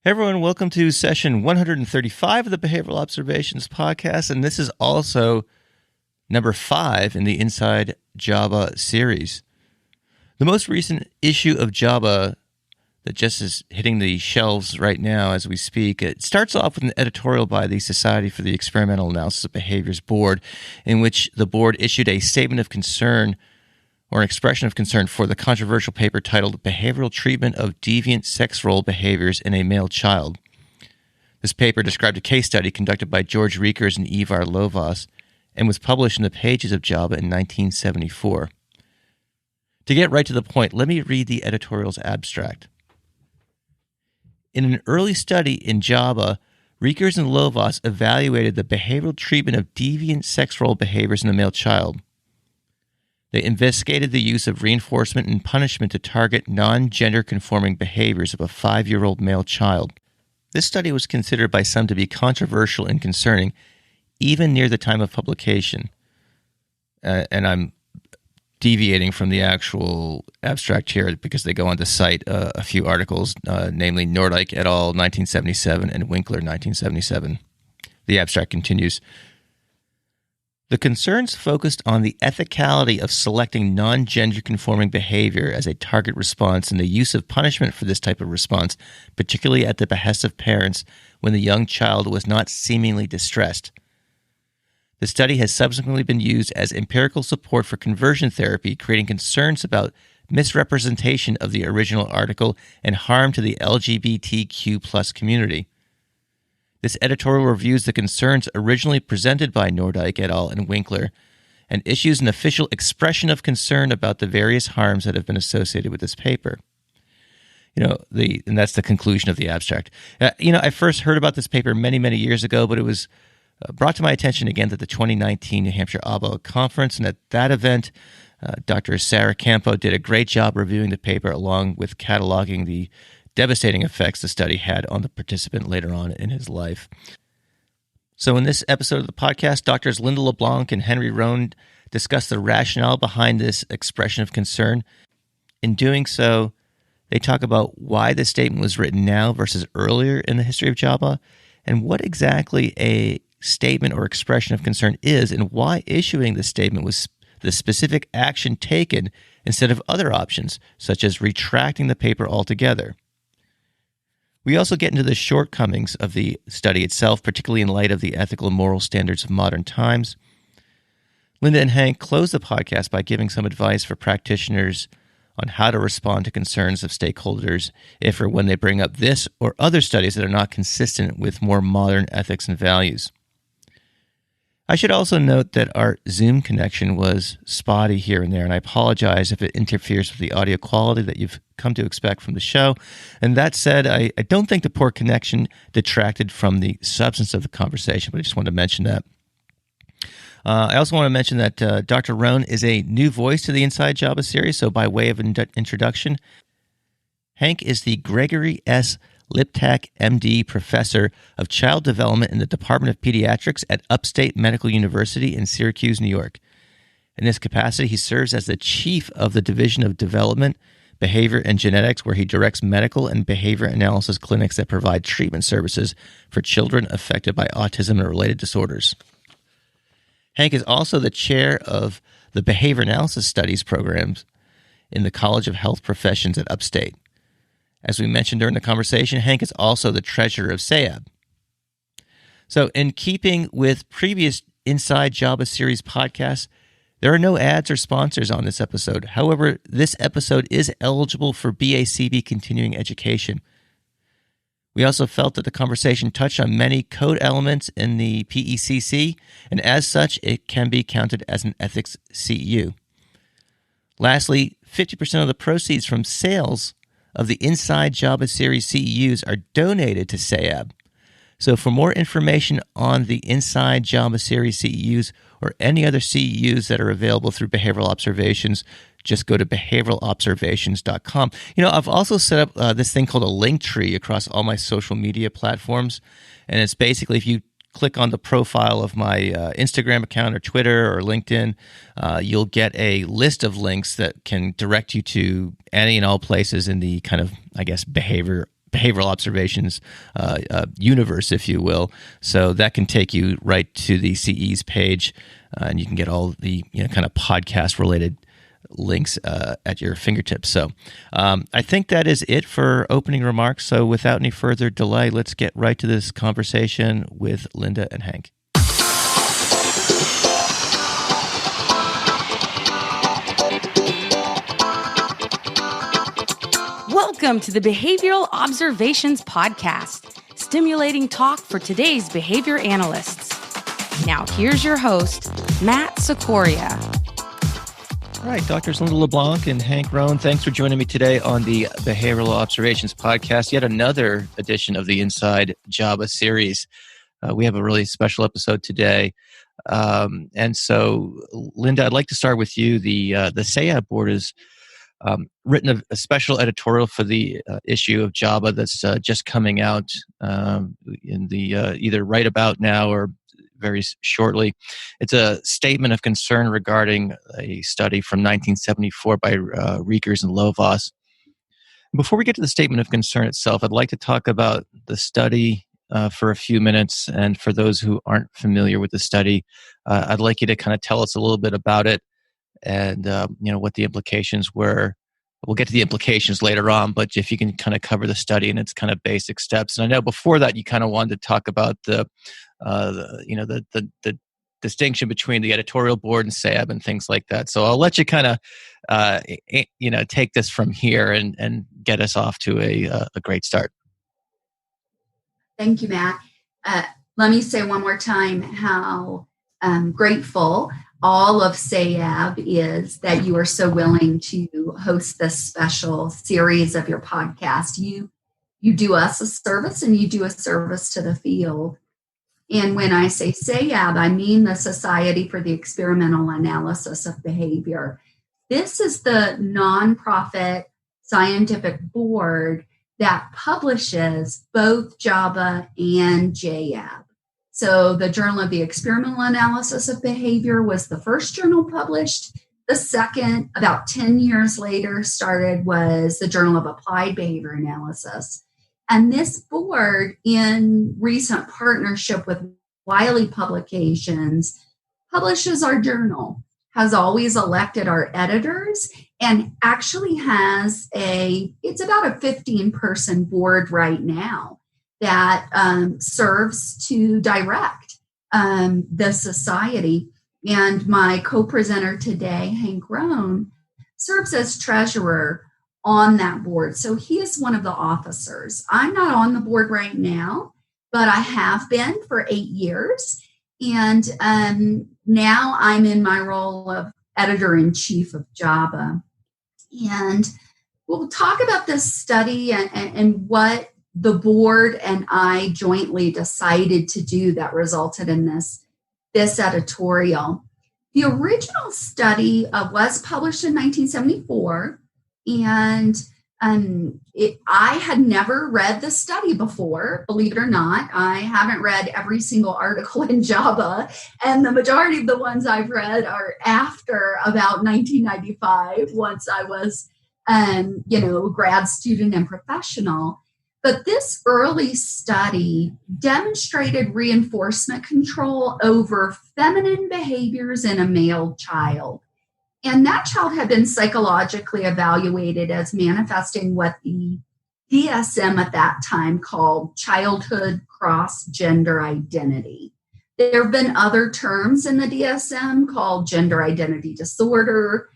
Hey everyone, welcome to session 135 of the Behavioral Observations podcast, and this is also number 5 in the Inside JABA series. The most recent issue of JABA that just is hitting the shelves right now as we speak, it starts off with an editorial by the Society for the Experimental Analysis of Behaviors Board, in which the board issued a statement of concern or an expression of concern for the controversial paper titled Behavioral Treatment of Deviant Sex Role Behaviors in a Male Child. This paper described a case study conducted by George Rekers and Ivar Lovaas and was published in the pages of JABA in 1974. To get right to the point, let me read the editorial's abstract. In an early study in JABA, Rekers and Lovaas evaluated the behavioral treatment of deviant sex role behaviors in a male child. They investigated the use of reinforcement and punishment to target non-gender conforming behaviors of a 5-year-old male child. This study was considered by some to be controversial and concerning, even near the time of publication. And I'm deviating from the actual abstract here because they go on to cite a few articles, namely Nordyke et al. 1977 and Winkler 1977. The abstract continues. The concerns focused on the ethicality of selecting non-gender conforming behavior as a target response and the use of punishment for this type of response, particularly at the behest of parents when the young child was not seemingly distressed. The study has subsequently been used as empirical support for conversion therapy, creating concerns about misrepresentation of the original article and harm to the LGBTQ+ community. This editorial reviews the concerns originally presented by Nordyke et al. And Winkler and issues an official expression of concern about the various harms that have been associated with this paper. And that's the conclusion of the abstract. I first heard about this paper many, many years ago, but it was brought to my attention again at the 2019 New Hampshire ABA conference, and at that event, Dr. Sarah Campo did a great job reviewing the paper along with cataloging the devastating effects the study had on the participant later on in his life. So in this episode of the podcast, Drs. Linda LeBlanc and Henry Rohn discuss the rationale behind this expression of concern. In doing so, they talk about why the statement was written now versus earlier in the history of JABA, and what exactly a statement or expression of concern is, and why issuing the statement was the specific action taken instead of other options, such as retracting the paper altogether. We also get into the shortcomings of the study itself, particularly in light of the ethical and moral standards of modern times. Linda and Hank close the podcast by giving some advice for practitioners on how to respond to concerns of stakeholders if or when they bring up this or other studies that are not consistent with more modern ethics and values. I should also note that our Zoom connection was spotty here and there, and I apologize if it interferes with the audio quality that you've come to expect from the show. And that said, I don't think the poor connection detracted from the substance of the conversation, but I just wanted to mention that. I also want to mention that Dr. Rohn is a new voice to the Inside JABA series, so by way of introduction, Hank is the Gregory S. Liptak, MD, Professor of Child Development in the Department of Pediatrics at Upstate Medical University in Syracuse, New York. In this capacity, he serves as the Chief of the Division of Development, Behavior, and Genetics, where he directs medical and behavior analysis clinics that provide treatment services for children affected by autism and related disorders. Hank is also the chair of the Behavior Analysis Studies programs in the College of Health Professions at Upstate. As we mentioned during the conversation, Hank is also the treasurer of SEAB. So in keeping with previous Inside JABA series podcasts, there are no ads or sponsors on this episode. However, this episode is eligible for BACB continuing education. We also felt that the conversation touched on many code elements in the PECC, and as such, it can be counted as an ethics CEU. Lastly, 50% of the proceeds from sales of the Inside JABA series CEUs are donated to SEAB. So for more information on the Inside JABA series CEUs or any other CEUs that are available through Behavioral Observations, just go to behavioralobservations.com. I've also set up this thing called a link tree across all my social media platforms. And it's basically if you click on the profile of my Instagram account or Twitter or LinkedIn, you'll get a list of links that can direct you to any and all places in the kind of, behavior behavioral observations universe, if you will. So that can take you right to the CE's page, and you can get all the kind of podcast related links at your fingertips. So I think that is it for opening remarks. So without any further delay, let's get right to this conversation with Linda and Hank. Welcome to the Behavioral Observations Podcast, stimulating talk for today's behavior analysts. Now, here's your host, Matt Sicoria. All right, Drs. Linda LeBlanc and Hank Roan, thanks for joining me today on the Behavioral Observations Podcast, yet another edition of the Inside JABA series. We have a really special episode today. And so, Linda, I'd like to start with you. The SEAB board has written a special editorial for the issue of JABA that's just coming out in the either right about now or very shortly. It's a statement of concern regarding a study from 1974 by Rekers and Lovaas. Before we get to the statement of concern itself, I'd like to talk about the study for a few minutes. And for those who aren't familiar with the study, I'd like you to kind of tell us a little bit about it and what the implications were. We'll get to the implications later on, but if you can kind of cover the study and its kind of basic steps. And I know before that you kind of wanted to talk about the distinction between the editorial board and SEAB and things like that. So I'll let you kind of take this from here and get us off to a great start. Thank you, Matt. Let me say one more time how grateful all of SEAB is that you are so willing to host this special series of your podcast. You do us a service and you do a service to the field. And when I say SEAB, I mean the Society for the Experimental Analysis of Behavior. This is the nonprofit scientific board that publishes both JABA and JAB. So the Journal of the Experimental Analysis of Behavior was the first journal published. The second, about 10 years later, was the Journal of Applied Behavior Analysis. And this board, in recent partnership with Wiley Publications, publishes our journal, has always elected our editors, and actually has it's about a 15-person board right now that serves to direct the society. And my co-presenter today, Hank Roan, serves as treasurer on that board. So he is one of the officers. I'm not on the board right now, but I have been for 8 years. And now I'm in my role of editor-in-chief of JABA. And we'll talk about this study and what the board and I jointly decided to do that resulted in this editorial. The original study was published in 1974, and I had never read the study before, believe it or not. I haven't read every single article in JABA, and the majority of the ones I've read are after about 1995, once I was, grad student and professional. But this early study demonstrated reinforcement control over feminine behaviors in a male child. And that child had been psychologically evaluated as manifesting what the DSM at that time called childhood cross-gender identity. There have been other terms in the DSM called gender identity disorder.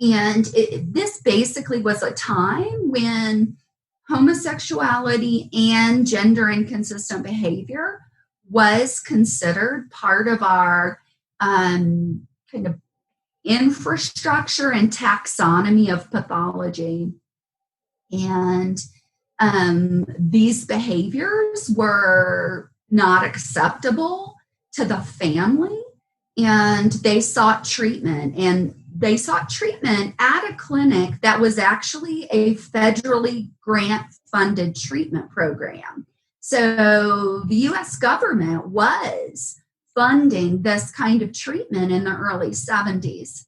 And this basically was a time when homosexuality and gender inconsistent behavior was considered part of our kind of infrastructure and taxonomy of pathology. And these behaviors were not acceptable to the family, and they sought treatment. And they sought treatment at a clinic that was actually a federally grant-funded treatment program. So the U.S. government was funding this kind of treatment in the early 70s.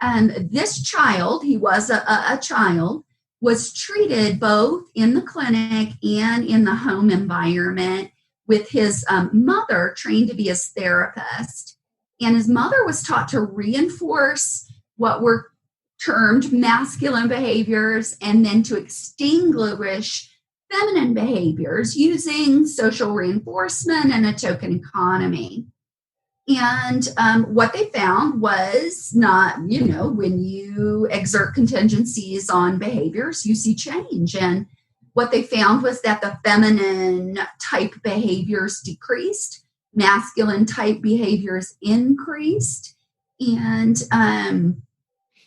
And this child, he was a child, was treated both in the clinic and in the home environment with his mother trained to be his therapist. And his mother was taught to reinforce what were termed masculine behaviors and then to extinguish feminine behaviors using social reinforcement and a token economy. And what they found was not, when you exert contingencies on behaviors, you see change. And what they found was that the feminine type behaviors decreased, masculine type behaviors increased. And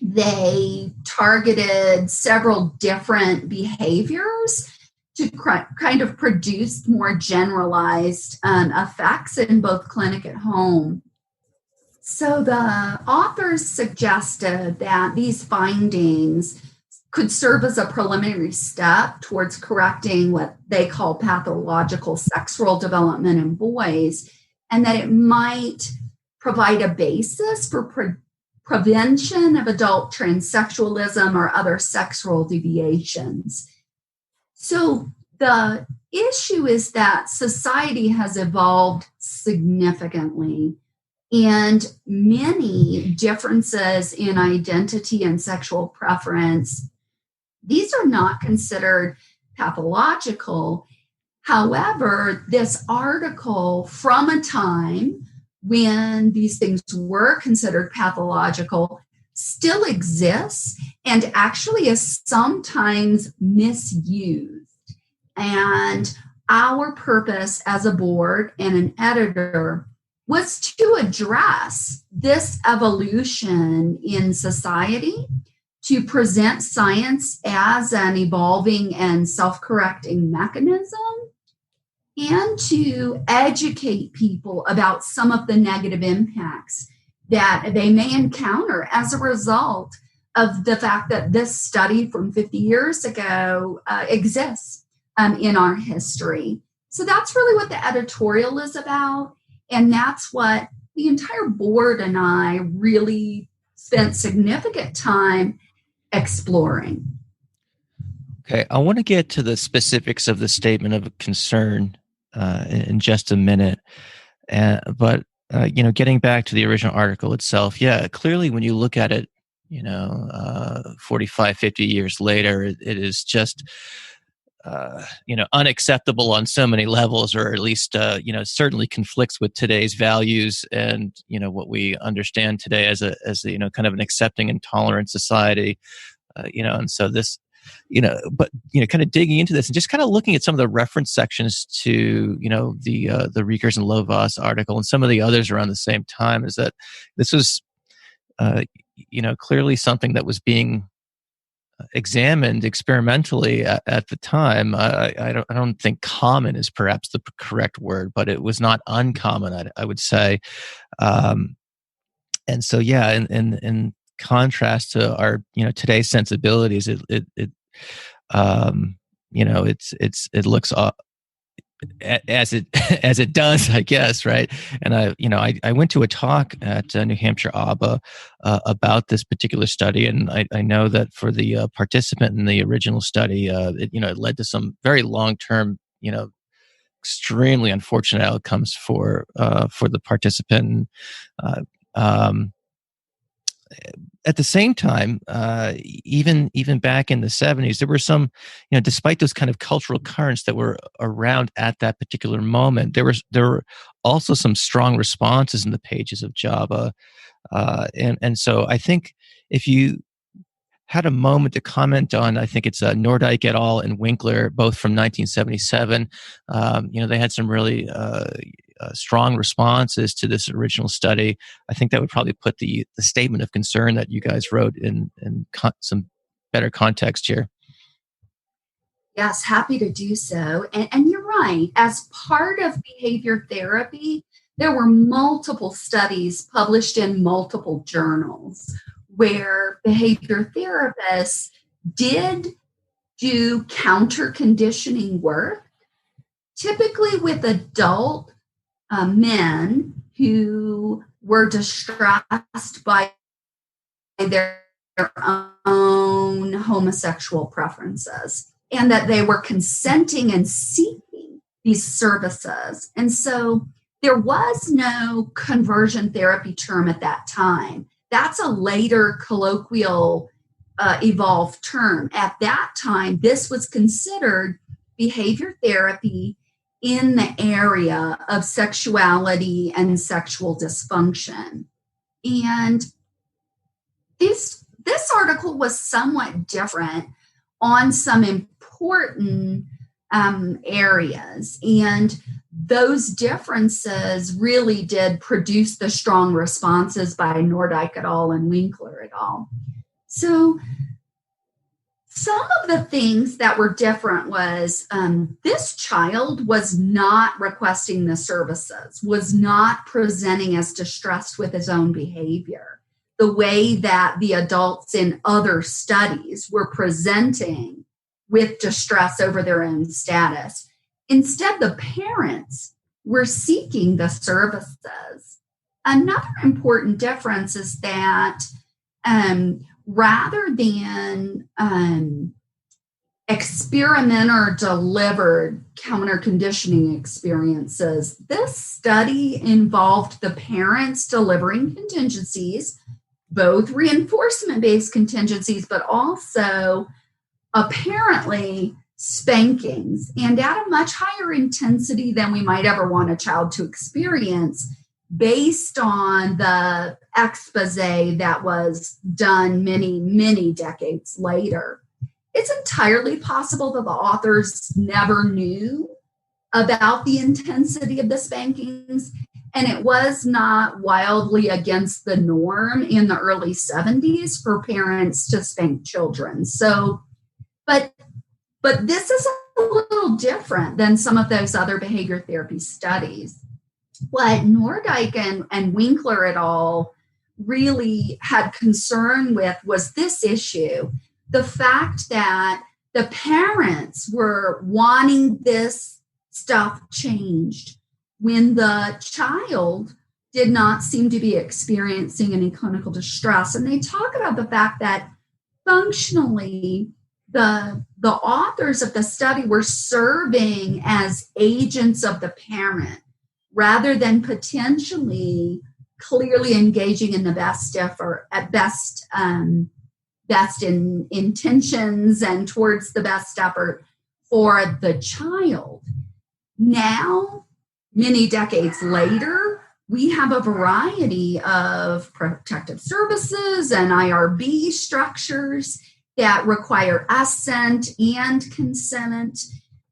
they targeted several different behaviors to kind of produce more generalized effects in both clinic and home. So the authors suggested that these findings could serve as a preliminary step towards correcting what they call pathological sex role development in boys, and that it might provide a basis for prevention of adult transsexualism or other sex role deviations. So the issue is that society has evolved significantly, and many differences in identity and sexual preference, these are not considered pathological. However, this article from a time when these things were considered pathological still exists and actually is sometimes misused. And our purpose as a board and an editor was to address this evolution in society, to present science as an evolving and self-correcting mechanism, and to educate people about some of the negative impacts that they may encounter as a result of the fact that this study from 50 years ago exists in our history. So that's really what the editorial is about. And that's what the entire board and I really spent significant time exploring. Okay, I want to get to the specifics of the statement of concern in just a minute. But getting back to the original article itself, clearly when you look at it, 45, 50 years later, it is just, unacceptable on so many levels, or at least, certainly conflicts with today's values and, what we understand today as a kind of an accepting and tolerant society, and so this, but kind of digging into this and just kind of looking at some of the reference sections to the Rekers and Lovaas article and some of the others around the same time, is that this was clearly something that was being examined experimentally at the time. I don't think common is perhaps the correct word, but it was not uncommon, I would say. And so in contrast to our today's sensibilities, it looks as it does, I guess, right? And I went to a talk at New Hampshire JABA about this particular study, and I know that for the participant in the original study, it led to some very long-term, extremely unfortunate outcomes for the participant. At the same time, even back in the 70s, there were some, despite those kind of cultural currents that were around at that particular moment, there were also some strong responses in the pages of JABA, and so I think if you had a moment to comment on, I think it's Nordyke et al. And Winkler, both from 1977. They had some really strong responses to this original study. I think that would probably put the statement of concern that you guys wrote in some better context here. Yes, happy to do so. And you're right. As part of behavior therapy, there were multiple studies published in multiple journals where behavior therapists did do counter conditioning work, typically with adult men who were distressed by their own homosexual preferences, and that they were consenting and seeking these services. And so there was no conversion therapy term at that time. That's a later colloquial evolved term. At that time, this was considered behavior therapy in the area of sexuality and sexual dysfunction. And this article was somewhat different on some important areas. And those differences really did produce the strong responses by Nordyke et al. And Winkler et al. So some of the things that were different was this child was not requesting the services, was not presenting as distressed with his own behavior, the way that the adults in other studies were presenting with distress over their own status. Instead, the parents were seeking the services. Another important difference is that rather than experiment or delivered counter conditioning experiences, this study involved the parents delivering contingencies, both reinforcement-based contingencies, but also apparently spankings, and at a much higher intensity than we might ever want a child to experience, based on the expose that was done many, many decades later. It's entirely possible that the authors never knew about the intensity of the spankings, and it was not wildly against the norm in the early 70s for parents to spank children. So, but this is a little different than some of those other behavior therapy studies. What Nordyke and Winkler et al. Really had concern with was this issue, the fact that the parents were wanting this stuff changed when the child did not seem to be experiencing any clinical distress. And they talk about the fact that functionally, the authors of the study were serving as agents of the parent rather than potentially clearly engaging in the best effort, at best in intentions and towards the best effort for the child. Now, many decades later, we have a variety of protective services and IRB structures that require assent and consent,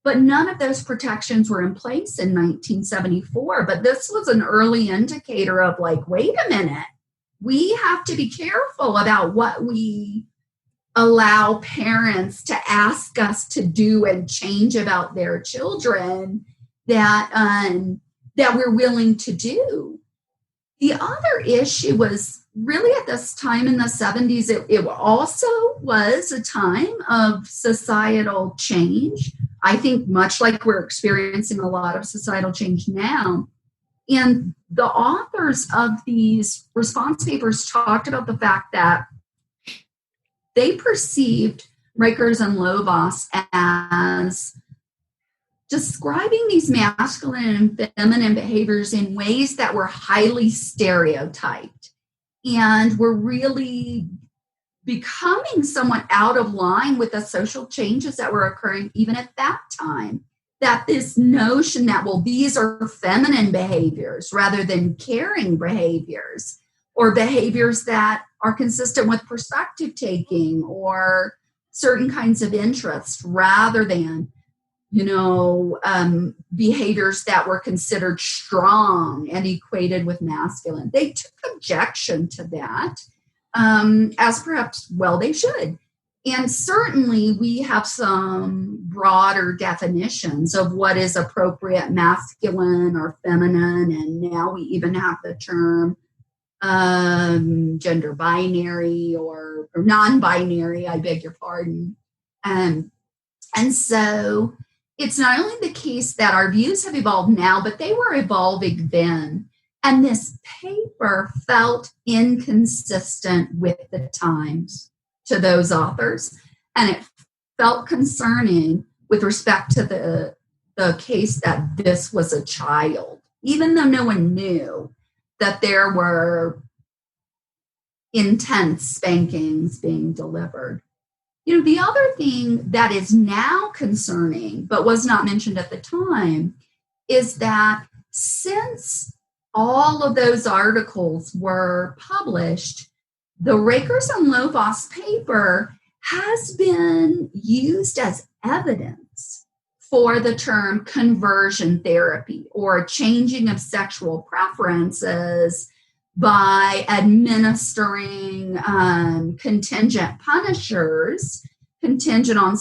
but none of those protections were in place in 1974. But this was an early indicator of like, wait a minute, we have to be careful about what we allow parents to ask us to do and change about their children that we're willing to do. The other issue was really at this time in the 70s, it also was a time of societal change. I think much like we're experiencing a lot of societal change now. And the authors of these response papers talked about the fact that they perceived Rekers and Lovaas as describing these masculine and feminine behaviors in ways that were highly stereotyped and were really becoming somewhat out of line with the social changes that were occurring even at that time. That this notion that, well, these are feminine behaviors rather than caring behaviors, or behaviors that are consistent with perspective taking or certain kinds of interests rather than, behaviors that were considered strong and equated with masculine. They took objection to that, as perhaps, well, they should. And certainly we have some broader definitions of what is appropriate masculine or feminine, and now we even have the term gender binary or non-binary, I beg your pardon. And so it's not only the case that our views have evolved now, but they were evolving then. And this paper felt inconsistent with the times. to those authors, and it felt concerning with respect to the case that this was a child, even though no one knew that there were intense spankings being delivered. The other thing that is now concerning, but was not mentioned at the time, is that since all of those articles were published, the Rekers and Lovaas paper has been used as evidence for the term conversion therapy, or changing of sexual preferences by administering contingent punishers, contingent on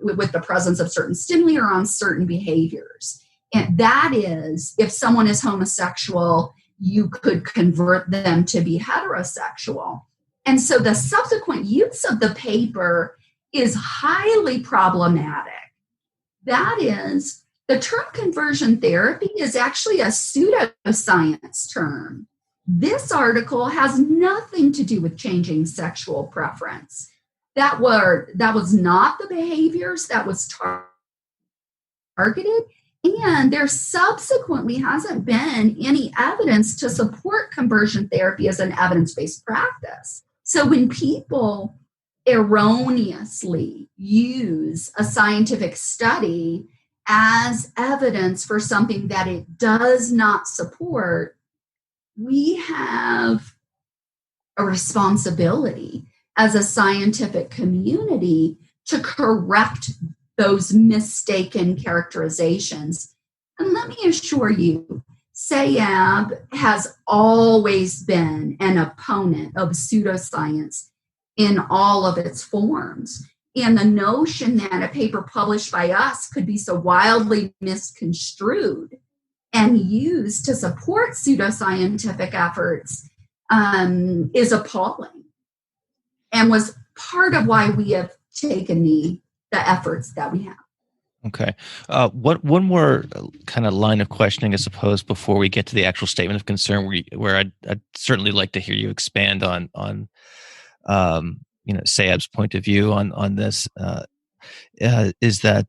with the presence of certain stimuli or on certain behaviors. And that is, if someone is homosexual, you could convert them to be heterosexual. And so the subsequent use of the paper is highly problematic. That is, the term conversion therapy is actually a pseudoscience term. This article has nothing to do with changing sexual preference. That was not the behaviors that was targeted, and there subsequently hasn't been any evidence to support conversion therapy as an evidence-based practice. So when people erroneously use a scientific study as evidence for something that it does not support, we have a responsibility as a scientific community to correct those mistaken characterizations. And let me assure you, SEAB has always been an opponent of pseudoscience in all of its forms. And the notion that a paper published by us could be so wildly misconstrued and used to support pseudoscientific efforts is appalling, and was part of why we have taken the efforts that we have. Okay. One more kind of line of questioning, I suppose, before we get to the actual statement of concern, where I'd certainly like to hear you expand on SEAB's point of view on this, is that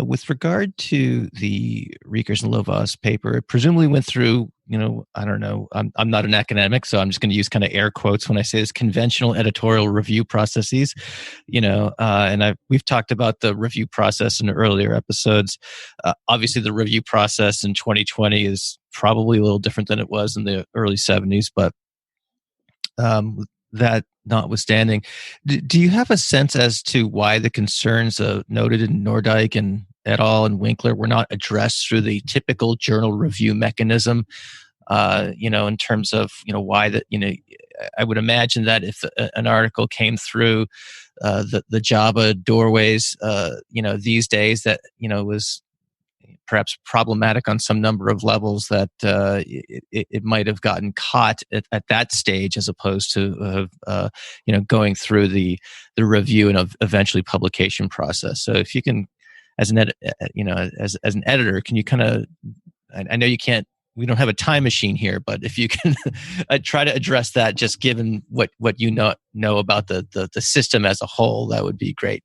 with regard to the Rekers and Lovaas paper, it presumably went through, I don't know, I'm not an academic, so I'm just going to use kind of air quotes when I say this, conventional editorial review processes, and we've talked about the review process in earlier episodes. Obviously, the review process in 2020 is probably a little different than it was in the early 70s, but that notwithstanding, do you have a sense as to why the concerns noted in Nordyke and et al. And Winkler were not addressed through the typical journal review mechanism? In terms of why that. I would imagine that if an article came through the JABA doorways, these days, that was perhaps problematic on some number of levels, that it might have gotten caught at that stage, as opposed to going through the review and eventually publication process. So if you can, as an as an editor, can you kind of, I know you can't, we don't have a time machine here, but if you can try to address that, just given what you know about the system as a whole, that would be great.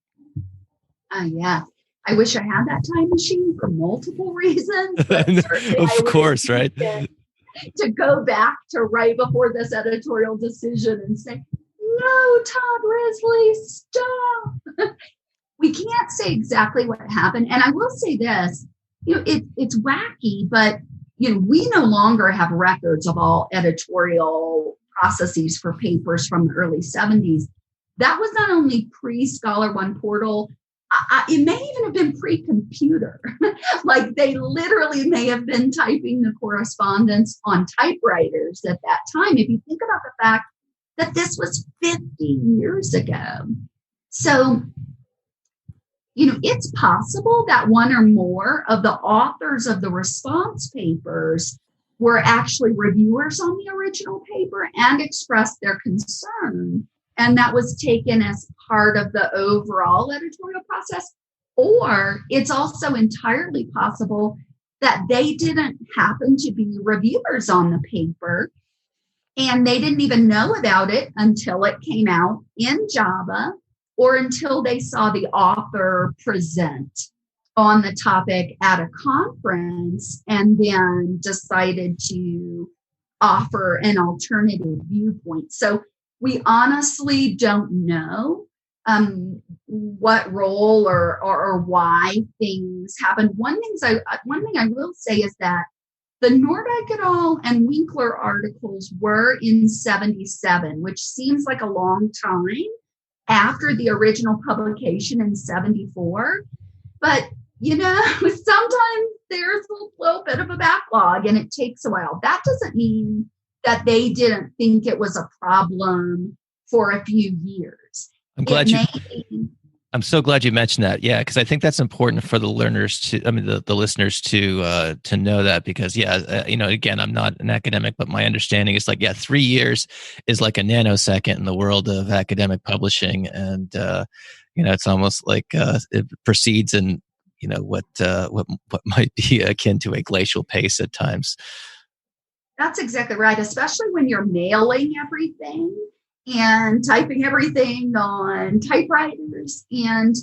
Yeah. I wish I had that time machine for multiple reasons. Of course, right? To go back to right before this editorial decision and say, no, Todd Risley, stop. We can't say exactly what happened. And I will say this, it's wacky, but we no longer have records of all editorial processes for papers from the early 70s. That was not only pre-Scholar One portal, it may even have been pre-computer. Like they literally may have been typing the correspondence on typewriters at that time. If you think about the fact that this was 50 years ago. So, it's possible that one or more of the authors of the response papers were actually reviewers on the original paper and expressed their concern. And that was taken as part of the overall editorial process. Or it's also entirely possible that they didn't happen to be reviewers on the paper, And they didn't even know about it until it came out in JABA or until they saw the author present on the topic at a conference and then decided to offer an alternative viewpoint. So we honestly don't know what role or why things happen. One thing I will say is that the Nordyke et al. And Winkler articles were in 77, which seems like a long time after the original publication in 74. But, sometimes there's a little bit of a backlog and it takes a while. That doesn't mean that they didn't think it was a problem for a few years. I'm so glad you mentioned that. Yeah, because I think that's important for the learners the listeners to know that, because again, I'm not an academic, but my understanding is 3 years is like a nanosecond in the world of academic publishing, and it's almost like it proceeds in what might be akin to a glacial pace at times. That's exactly right, especially when you're mailing everything and typing everything on typewriters. And,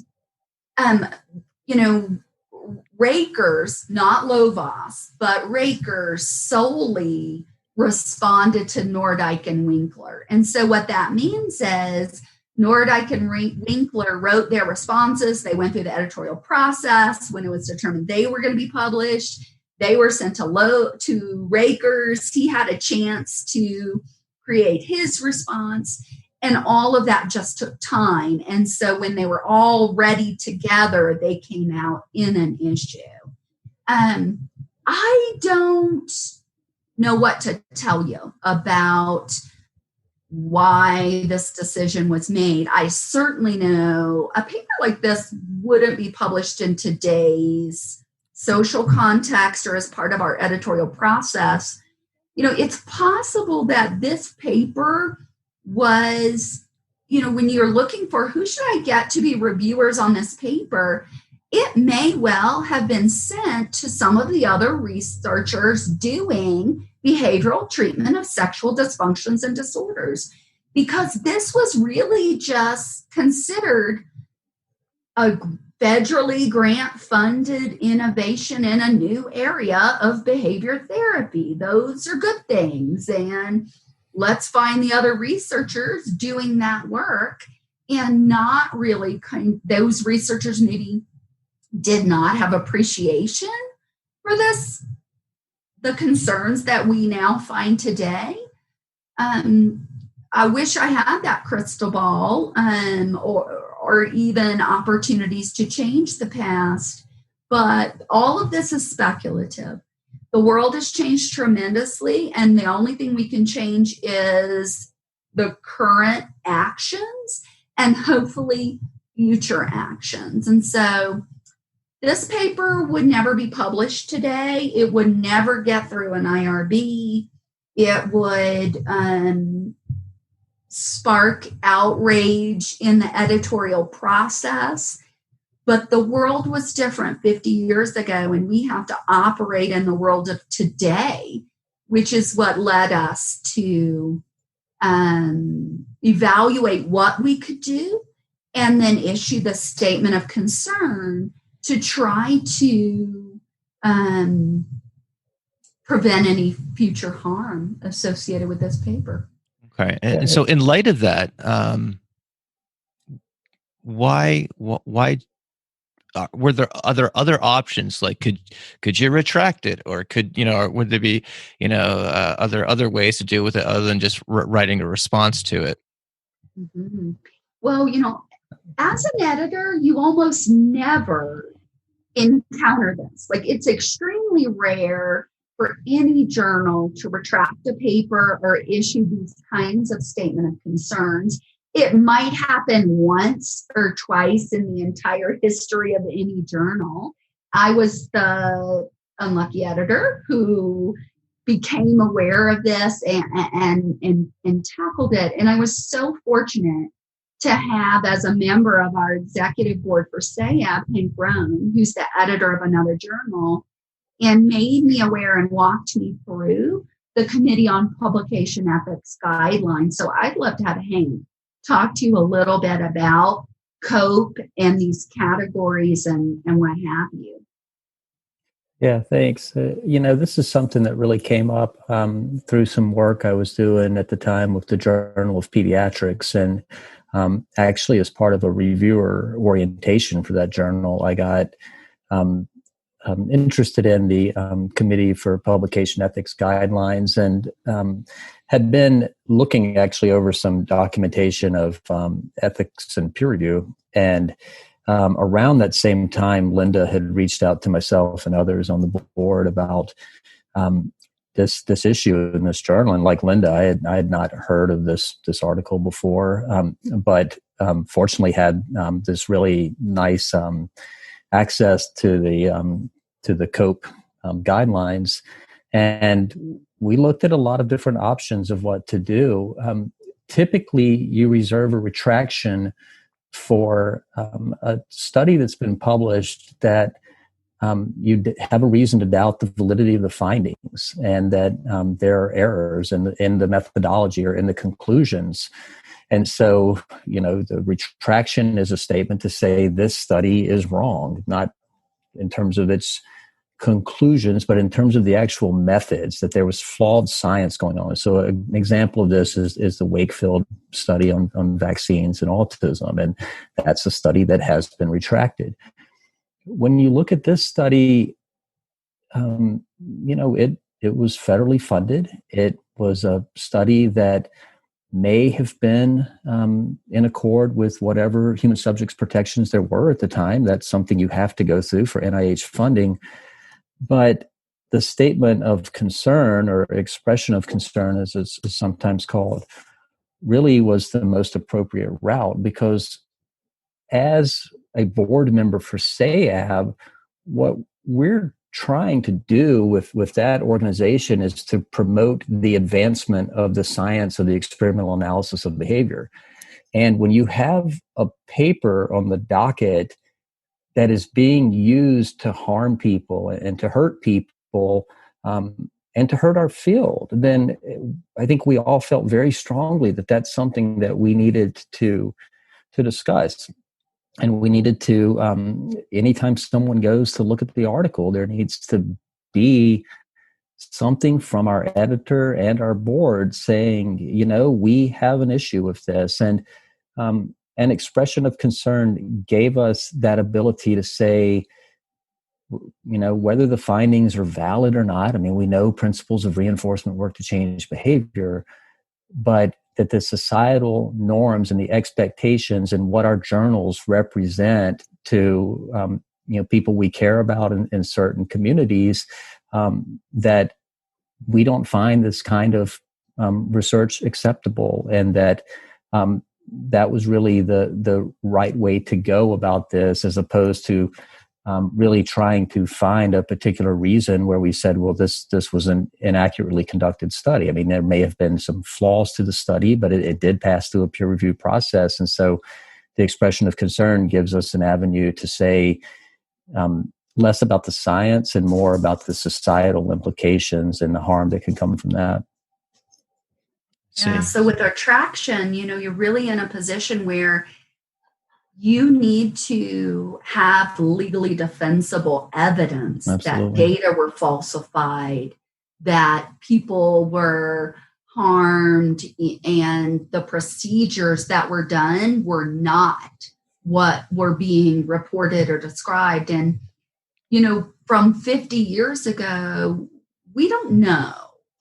Rekers, not Lovaas, but Rekers solely responded to Nordyke and Winkler. And so what that means is Nordyke and Winkler wrote their responses. They went through the editorial process. When it was determined they were going to be published, they were sent to Rekers. He had a chance to create his response, and all of that just took time. And so when they were all ready together, they came out in an issue. I don't know what to tell you about why this decision was made. I certainly know a paper like this wouldn't be published in today's social context or as part of our editorial process. It's possible that this paper was, when you're looking for who should I get to be reviewers on this paper, it may well have been sent to some of the other researchers doing behavioral treatment of sexual dysfunctions and disorders, because this was really just considered a federally grant-funded innovation in a new area of behavior therapy. Those are good things, and let's find the other researchers doing that work. And not really those researchers maybe did not have appreciation for the concerns that we now find today. I wish I had that crystal ball, or even opportunities to change the past. But all of this is speculative. The world has changed tremendously, and the only thing we can change is the current actions and hopefully future actions. And so this paper would never be published today. It would never get through an IRB. It would spark outrage in the editorial process. But the world was different 50 years ago, and we have to operate in the world of today, which is what led us to evaluate what we could do and then issue the statement of concern to try to prevent any future harm associated with this paper. Okay. And so in light of that, why were there other options? Like, could you retract it, or or would there be, other ways to deal with it other than just writing a response to it? Mm-hmm. Well, as an editor, you almost never encounter this. Like, it's extremely rare for any journal to retract a paper or issue these kinds of statement of concerns. It might happen once or twice in the entire history of any journal. I was the unlucky editor who became aware of this and tackled it. And I was so fortunate to have, as a member of our executive board for SEAB, Hank Roan, who's the editor of another journal, and made me aware and walked me through the Committee on Publication Ethics Guidelines. So I'd love to have Hank talk to you a little bit about COPE and these categories and what have you. Yeah, thanks. This is something that really came up through some work I was doing at the time with the Journal of Pediatrics. And actually, as part of a reviewer orientation for that journal, I got interested in the Committee for Publication Ethics Guidelines and had been looking actually over some documentation of ethics and peer review. And around that same time, Linda had reached out to myself and others on the board about this issue in this journal. And like Linda, I had not heard of this article before, but fortunately had this really nice access to the COPE guidelines, and we looked at a lot of different options of what to do. Typically, you reserve a retraction for a study that's been published that you have a reason to doubt the validity of the findings and that there are errors in the methodology or in the conclusions. And so, the retraction is a statement to say this study is wrong, not in terms of its conclusions, but in terms of the actual methods, that there was flawed science going on. So an example of this is the Wakefield study on vaccines and autism, and that's a study that has been retracted. When you look at this study, it was federally funded. It was a study that may have been in accord with whatever human subjects protections there were at the time. That's something you have to go through for NIH funding. But the statement of concern, or expression of concern as it's sometimes called, really was the most appropriate route, because as a board member for SEAB, what we're trying to do with that organization is to promote the advancement of the science of the experimental analysis of behavior. And when you have a paper on the docket that is being used to harm people and to hurt people and to hurt our field, then I think we all felt very strongly that that's something that we needed to discuss. And we needed to, anytime someone goes to look at the article, there needs to be something from our editor and our board saying, we have an issue with this. And an expression of concern gave us that ability to say, whether the findings are valid or not. I mean, we know principles of reinforcement work to change behavior, but that the societal norms and the expectations and what our journals represent to people we care about in certain communities, that we don't find this kind of research acceptable, and that that was really the right way to go about this, as opposed to really trying to find a particular reason where we said, well, this was an inaccurately conducted study. I mean, there may have been some flaws to the study, but it did pass through a peer review process. And so the expression of concern gives us an avenue to say less about the science and more about the societal implications and the harm that can come from that. Yeah, so with Retraction, you're really in a position where you need to have legally defensible evidence Absolutely. that data were falsified, that people were harmed, and the procedures that were done were not what were being reported or described. And, from 50 years ago, we don't know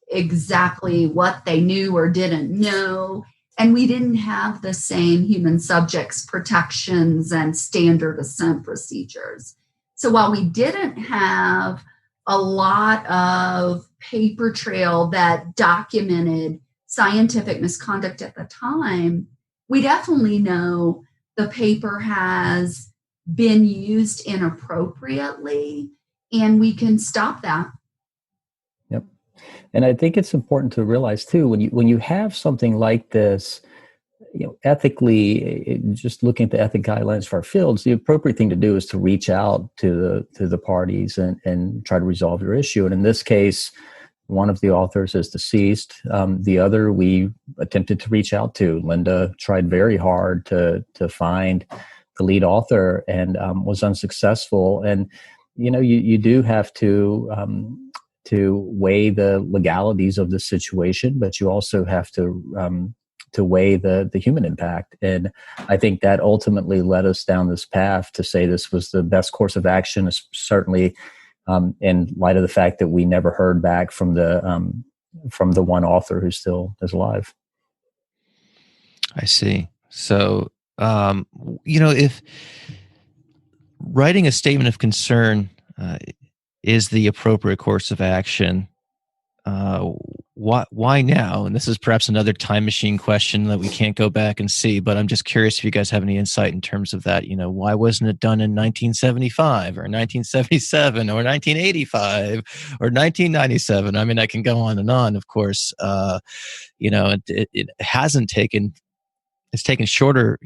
exactly what they knew or didn't know. And we didn't have the same human subjects protections and standard assent procedures. So while we didn't have a lot of paper trail that documented scientific misconduct at the time, we definitely know the paper has been used inappropriately, and we can stop that. Yep. And I think it's important to realize too, when you have something like this, ethically, just looking at the ethic guidelines for our fields, the appropriate thing to do is to reach out to the parties and try to resolve your issue. And in this case, One of the authors is deceased. The other we attempted to reach out to. Linda tried very hard to find the lead author and was unsuccessful. And you do have to weigh the legalities of the situation, but you also have to weigh the human impact. And I think that ultimately led us down this path to say this was the best course of action, certainly in light of the fact that we never heard back from the one author who still is alive. I see. So, if writing a statement of concern is the appropriate course of action, why now? And this is perhaps another time machine question that we can't go back and see, but I'm just curious if you guys have any insight in terms of that. Why wasn't it done in 1975 or 1977 or 1985 or 1997? I mean, I can go on, of course. It hasn't taken. It's taken shorter,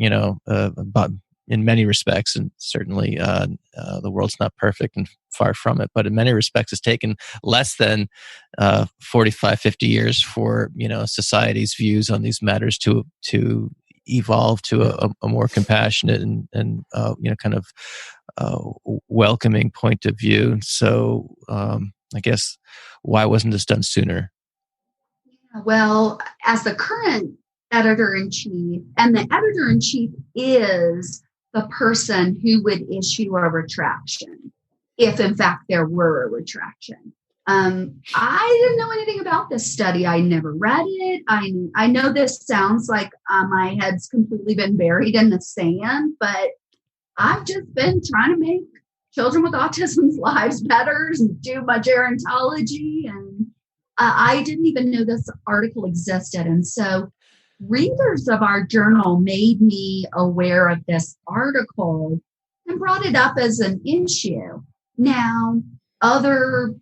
but in many respects, and certainly the world's not perfect and far from it, but in many respects it's taken less than 45, 50 years for, society's views on these matters to evolve to a more compassionate and kind of welcoming point of view. So I guess, why wasn't this done sooner? Well, as the current editor-in-chief, and the editor-in-chief is the person who would issue a retraction, if in fact there were a retraction. I didn't know anything about this study. I never read it. I know this sounds like my head's completely been buried in the sand, but I've just been trying to make children with autism's lives better and do my gerontology, and I didn't even know this article existed. And so readers of our journal made me aware of this article and brought it up as an issue. Now, other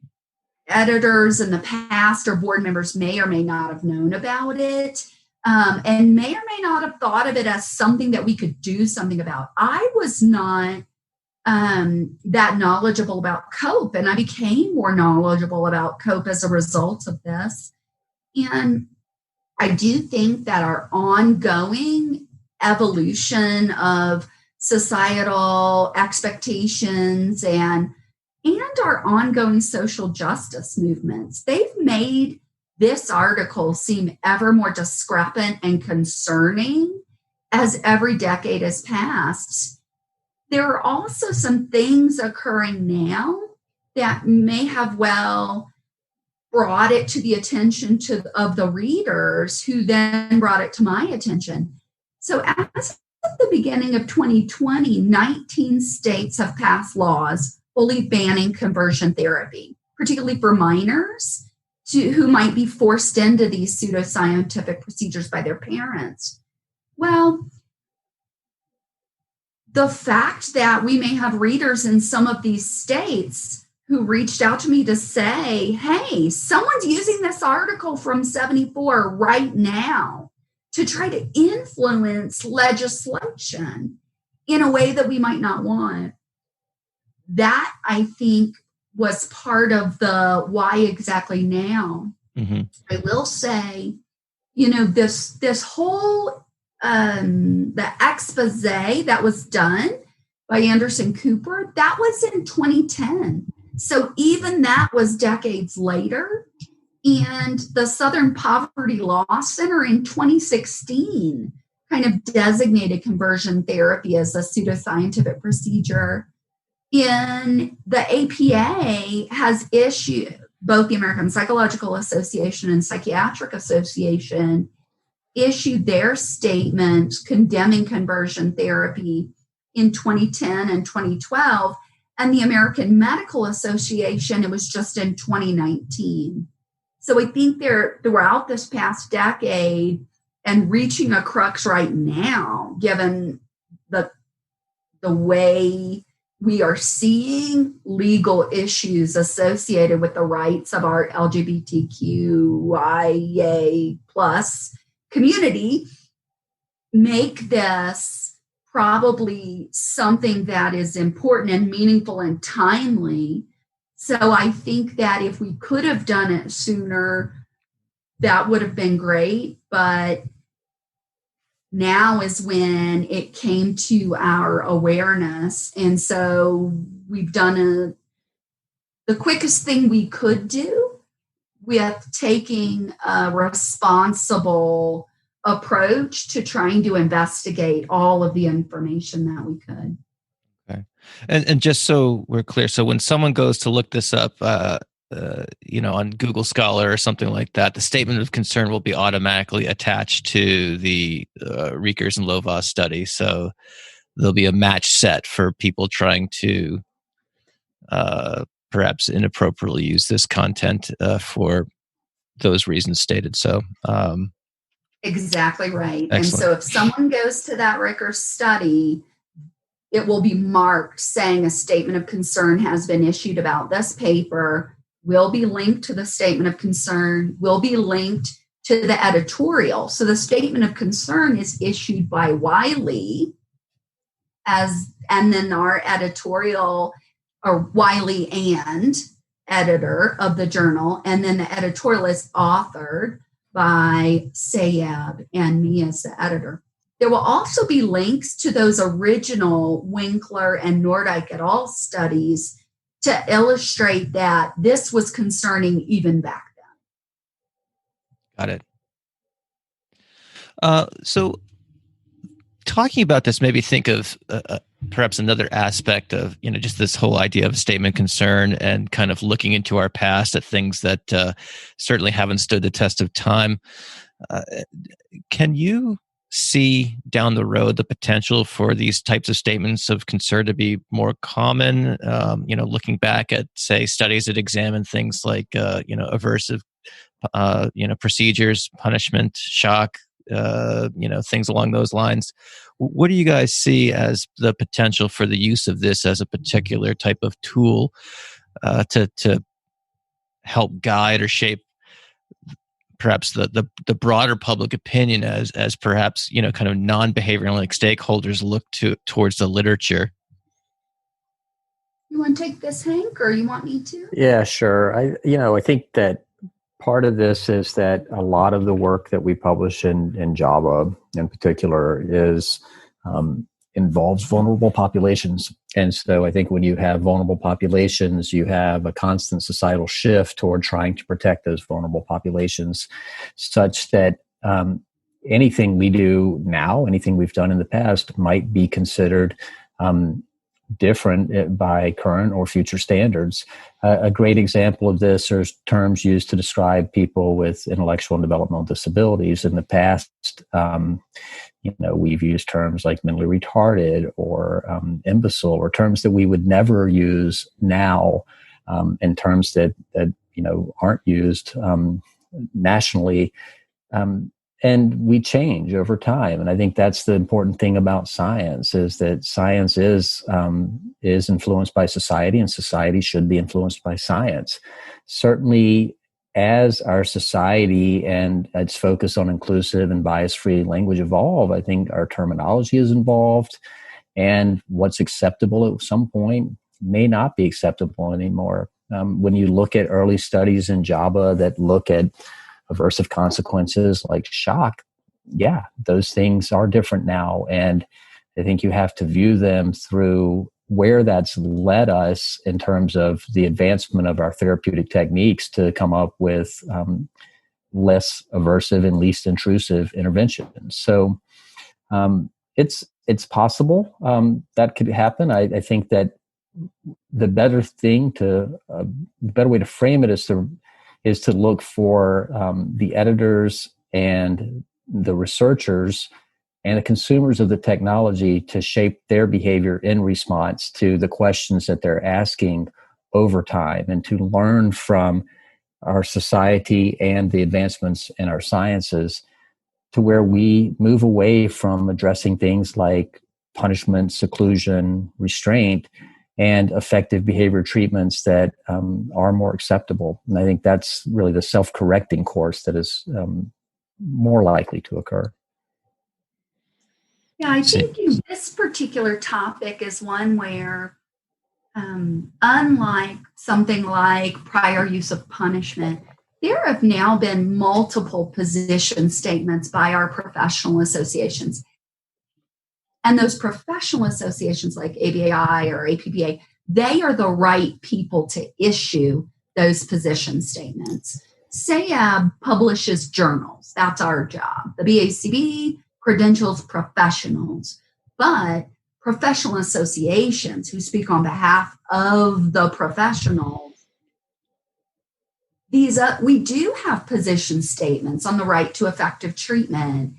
editors in the past or board members may or may not have known about it, and may or may not have thought of it as something that we could do something about. I was not that knowledgeable about COPE, and I became more knowledgeable about COPE as a result of this. And I do think that our ongoing evolution of societal expectations and our ongoing social justice movements, they've made this article seem ever more discrepant and concerning as every decade has passed. There are also some things occurring now that may have brought it to the attention of the readers, who then brought it to my attention. So as of the beginning of 2020, 19 states have passed laws fully banning conversion therapy, particularly for minors who might be forced into these pseudoscientific procedures by their parents. Well, the fact that we may have readers in some of these states who reached out to me to say, hey, someone's using this article from 74 right now to try to influence legislation in a way that we might not want. That, I think, was part of the why exactly now. Mm-hmm. I will say, this whole, the expose that was done by Anderson Cooper, that was in 2010. So even that was decades later. And the Southern Poverty Law Center in 2016 kind of designated conversion therapy as a pseudoscientific procedure. In the APA has issued, both the American Psychological Association and Psychiatric Association issued their statements condemning conversion therapy in 2010 and 2012. And the American Medical Association, it was just in 2019. So I think throughout this past decade and reaching a crux right now, given the way we are seeing legal issues associated with the rights of our LGBTQIA plus community, make this probably something that is important and meaningful and timely So I think that if we could have done it sooner, that would have been great. But now is when it came to our awareness. And so we've done the quickest thing we could do with taking a responsible approach to trying to investigate all of the information that we could. Okay. And just so we're clear, so when someone goes to look this up, on Google Scholar or something like that, the statement of concern will be automatically attached to the Rekers and Lovaas study. So there'll be a match set for people trying to perhaps inappropriately use this content for those reasons stated. So exactly right. Excellent. And so if someone goes to that Rekers study, it will be marked saying a statement of concern has been issued about this paper, will be linked to the statement of concern, will be linked to the editorial. So the statement of concern is issued by Wiley and then our editorial, or Wiley and editor of the journal, and then the editorial is authored by SEAB and me as the editor. There will also be links to those original Winkler and Nordyke et al. Studies to illustrate that this was concerning even back then. Got it. So talking about this, maybe think of perhaps another aspect of, just this whole idea of a statement of concern and kind of looking into our past at things that certainly haven't stood the test of time. Can you see down the road the potential for these types of statements of concern to be more common? Looking back at, say, studies that examine things like, aversive, procedures, punishment, shock, things along those lines. What do you guys see as the potential for the use of this as a particular type of tool to help guide or shape perhaps the broader public opinion as perhaps, kind of non-behavioral stakeholders look towards the literature? You want to take this, Hank, or you want me to? Yeah, sure. I think that part of this is that a lot of the work that we publish in JABA in particular involves vulnerable populations. And so I think when you have vulnerable populations, you have a constant societal shift toward trying to protect those vulnerable populations, such that anything we do now, anything we've done in the past, might be considered different by current or future standards. A great example of this are terms used to describe people with intellectual and developmental disabilities. In the past, we've used terms like mentally retarded or imbecile, or terms that we would never use now, and terms that aren't used nationally. And we change over time. And I think that's the important thing about science, is that science is influenced by society, and society should be influenced by science. Certainly, as our society and its focus on inclusive and bias-free language evolve, I think our terminology is involved, and what's acceptable at some point may not be acceptable anymore. When you look at early studies in JABA that look at aversive consequences like shock, yeah, those things are different now. And I think you have to view them through where that's led us in terms of the advancement of our therapeutic techniques to come up with less aversive and least intrusive interventions. So it's possible that could happen. I think that the better way to frame it is to look for the editors and the researchers and the consumers of the technology to shape their behavior in response to the questions that they're asking over time, and to learn from our society and the advancements in our sciences to where we move away from addressing things like punishment, seclusion, restraint, and effective behavior treatments that are more acceptable. And I think that's really the self-correcting course that is more likely to occur. Yeah, I think this particular topic is one where unlike something like prior use of punishment, there have now been multiple position statements by our professional associations. And those professional associations like ABAI or APBA, they are the right people to issue those position statements. SEAB publishes journals. That's our job. The BACB credentials professionals, but professional associations who speak on behalf of the professionals, we do have position statements on the right to effective treatment.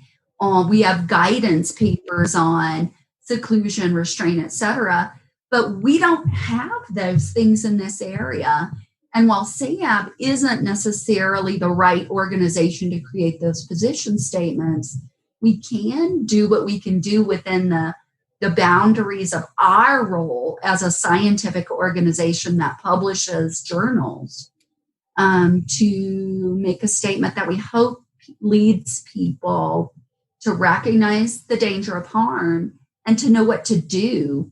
We have guidance papers on seclusion, restraint, etc. But we don't have those things in this area. And while SEAB isn't necessarily the right organization to create those position statements, we can do what we can do within the boundaries of our role as a scientific organization that publishes journals to make a statement that we hope leads people to recognize the danger of harm and to know what to do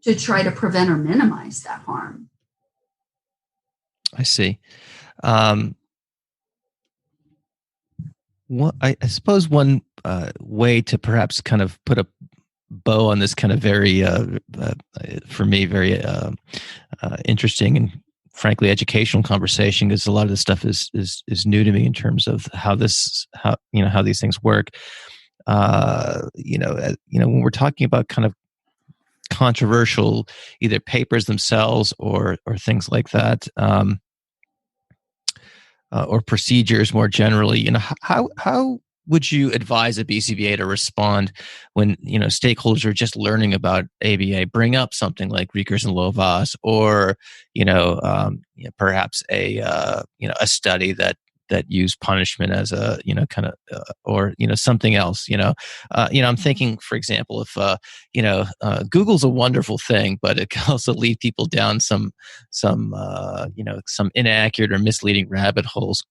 to try to prevent or minimize that harm. I see. I suppose one way to perhaps kind of put a bow on this kind of very, for me, very interesting and frankly educational conversation, because a lot of this stuff is new to me in terms of how these things work. When we're talking about kind of controversial either papers themselves or things like that, or procedures more generally, how would you advise a BCBA to respond when stakeholders are just learning about ABA, bring up something like Rekers and Lovaas, or perhaps a study that used punishment as a or something else. I'm thinking, for example, if Google's a wonderful thing, but it can also lead people down some inaccurate or misleading rabbit holes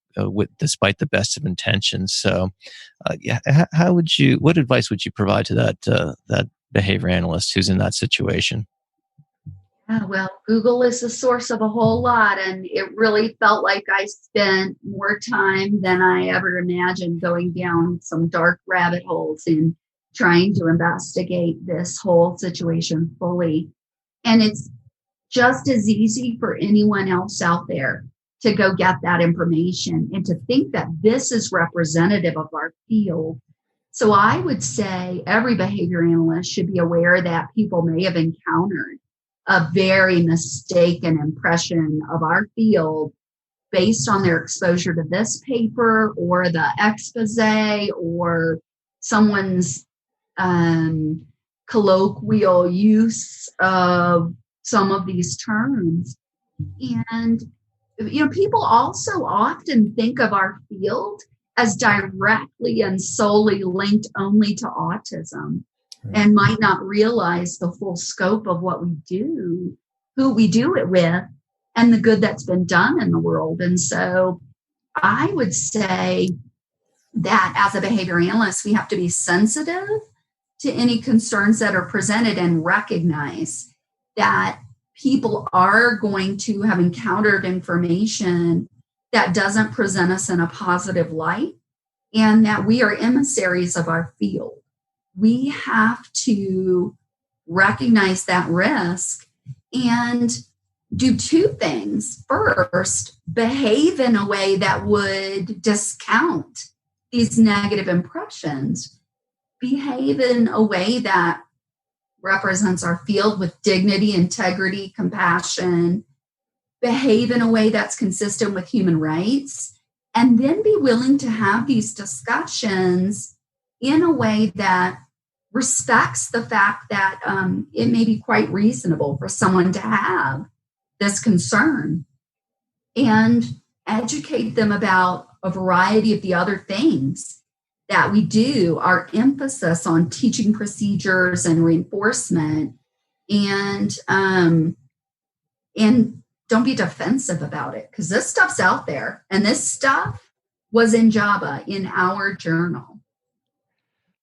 despite the best of intentions. So, what advice would you provide to that behavior analyst who's in that situation? Well, Google is the source of a whole lot, and it really felt like I spent more time than I ever imagined going down some dark rabbit holes in trying to investigate this whole situation fully. And it's just as easy for anyone else out there to go get that information and to think that this is representative of our field. So I would say every behavior analyst should be aware that people may have encountered a very mistaken impression of our field based on their exposure to this paper or the expose or someone's colloquial use of some of these terms. And, people also often think of our field as directly and solely linked only to autism, and might not realize the full scope of what we do, who we do it with, and the good that's been done in the world. And so I would say that as a behavior analyst, we have to be sensitive to any concerns that are presented and recognize that people are going to have encountered information that doesn't present us in a positive light, and that we are emissaries of our field. We have to recognize that risk and do two things. First, behave in a way that would discount these negative impressions. Behave in a way that represents our field with dignity, integrity, compassion. Behave in a way that's consistent with human rights. And then be willing to have these discussions in a way that respects the fact that it may be quite reasonable for someone to have this concern, and educate them about a variety of the other things that we do, our emphasis on teaching procedures and reinforcement, and don't be defensive about it, because this stuff's out there, and this stuff was in JABA in our journal.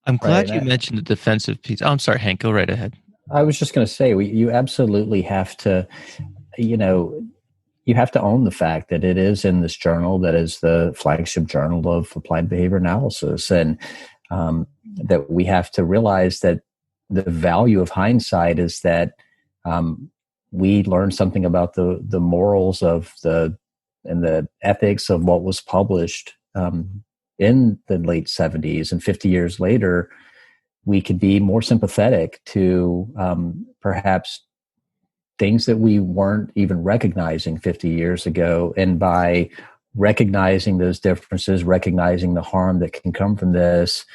I'm glad you mentioned the defensive piece. Oh, I'm sorry, Hank, go right ahead. I was just going to say, you absolutely have to, you have to own the fact that it is in this journal that is the flagship journal of applied behavior analysis. And that we have to realize that the value of hindsight is that we learn something about the morals of and the ethics of what was published in the late 70s, and 50 years later, we could be more sympathetic to perhaps things that we weren't even recognizing 50 years ago. And by recognizing those differences, recognizing the harm that can come from this,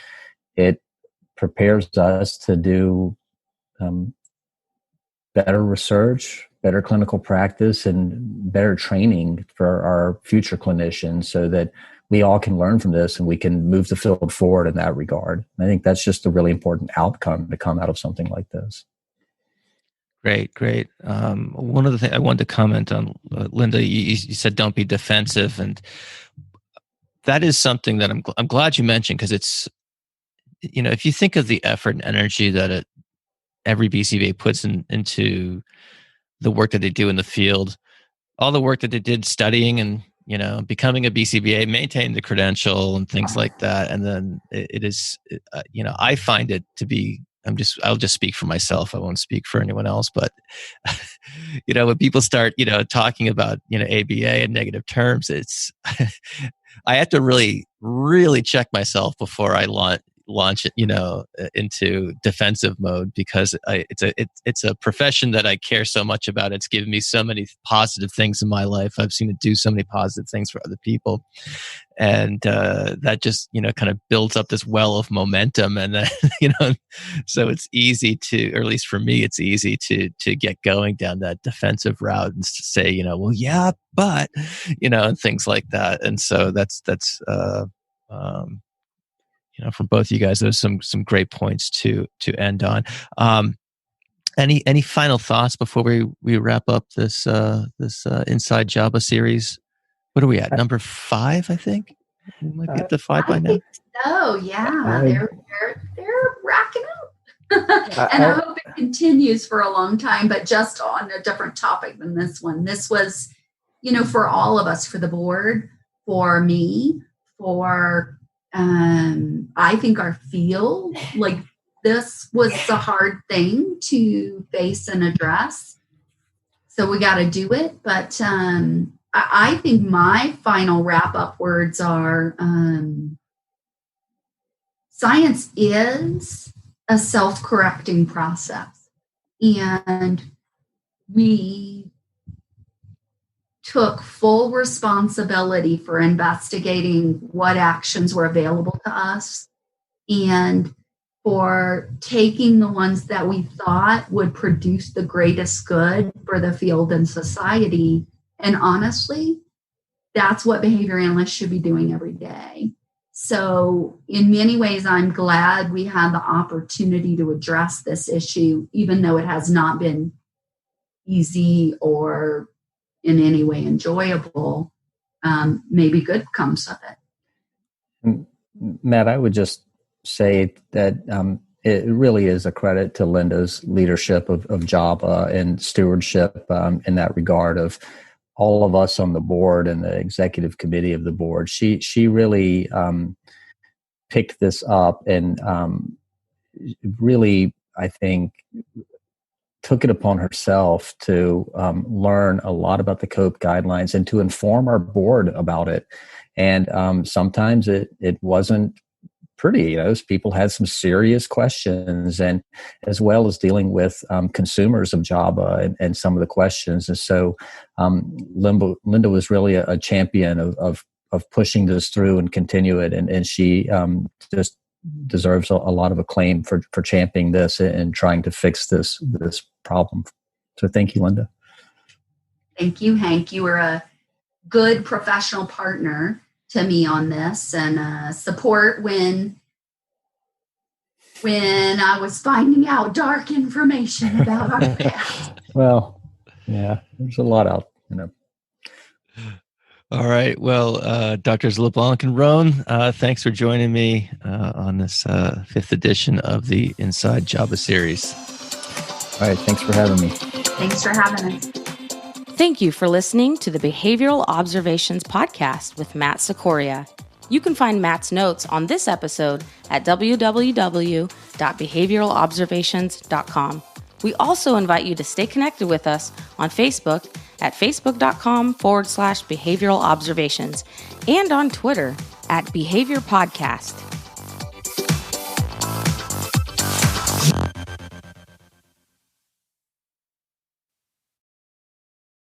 it prepares us to do better research, better clinical practice, and better training for our future clinicians so that we all can learn from this and we can move the field forward in that regard. I think that's just a really important outcome to come out of something like this. Great. One of the things I wanted to comment on, Linda, you said don't be defensive, and that is something that I'm glad you mentioned, because it's, if you think of the effort and energy that every BCBA puts into the work that they do in the field, all the work that they did studying and becoming a BCBA, maintain the credential and things like that, and then it is, I find it to be. I'll just speak for myself. I won't speak for anyone else. But, when people start, talking about, ABA in negative terms, it's, I have to really, really check myself before I launch it, into defensive mode, because it's a profession that I care so much about. It's given me so many positive things in my life. I've seen it do so many positive things for other people. And that just, kind of builds up this well of momentum. And then, so it's easy to, or at least for me, it's easy to get going down that defensive route and to say, well, yeah, but, and things like that. And so that's from both of you guys, there's some great points to end on. Any final thoughts before we wrap up this Inside JABA series? What are we at? Number 5, I think. We might be at the 5 by now. Oh yeah, they're racking up, and I hope it continues for a long time. But just on a different topic than this one. This was, for all of us, for the board, for me, for I think our field, like this was a hard thing to face and address. So we got to do it. But I think my final wrap up words are science is a self-correcting process. And we took full responsibility for investigating what actions were available to us and for taking the ones that we thought would produce the greatest good for the field and society. And honestly, that's what behavior analysts should be doing every day. So in many ways, I'm glad we had the opportunity to address this issue, even though it has not been easy or in any way enjoyable. Maybe good comes of it. Matt, I would just say that it really is a credit to Linda's leadership of JABA and stewardship in that regard of all of us on the board and the executive committee of the board. She really picked this up and really, I think, took it upon herself to learn a lot about the COPE guidelines and to inform our board about it. And sometimes it wasn't pretty. People had some serious questions, and as well as dealing with consumers of JABA and some of the questions. And so Linda was really a champion of pushing this through and continue it. And she just deserves a lot of acclaim for championing this and trying to fix this problem. So thank you, Linda. Thank you, Hank. You were a good professional partner to me on this, and support when I was finding out dark information about our past. Well, yeah, there's a lot out, All right. Well, Drs. LeBlanc and Roan, thanks for joining me on this 5th edition of the Inside JABA series. All right. Thanks for having me. Thanks for having us. Thank you for listening to the Behavioral Observations podcast with Matt Sikoria. You can find Matt's notes on this episode at www.behavioralobservations.com. We also invite you to stay connected with us on Facebook at facebook.com/behavioral observations and on Twitter at Behavior Podcast.